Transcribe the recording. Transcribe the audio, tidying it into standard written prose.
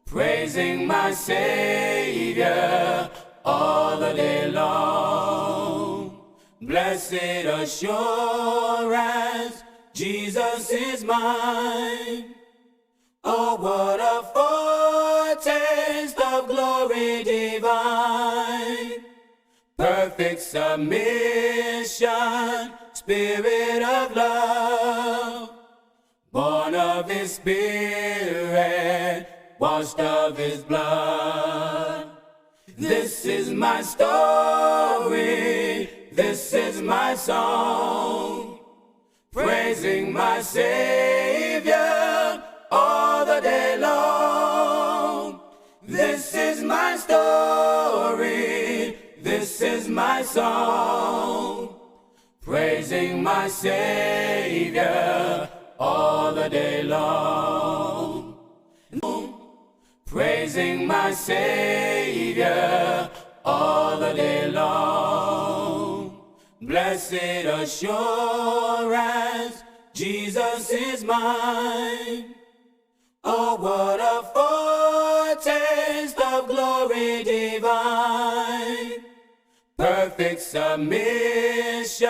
praising my Savior all the day long. Blessed assurance, Jesus is mine. Oh, what a foretaste of glory divine. Perfect submission, Spirit of love. Born of His Spirit, washed of His blood. This is my story, this is my song, praising my Savior all the day long. This is my story, this is my song, praising my Savior all the day long. Praising my Savior all the day long. Blessed assurance, Jesus is mine. Oh, what a foretaste of glory divine. Perfect submission.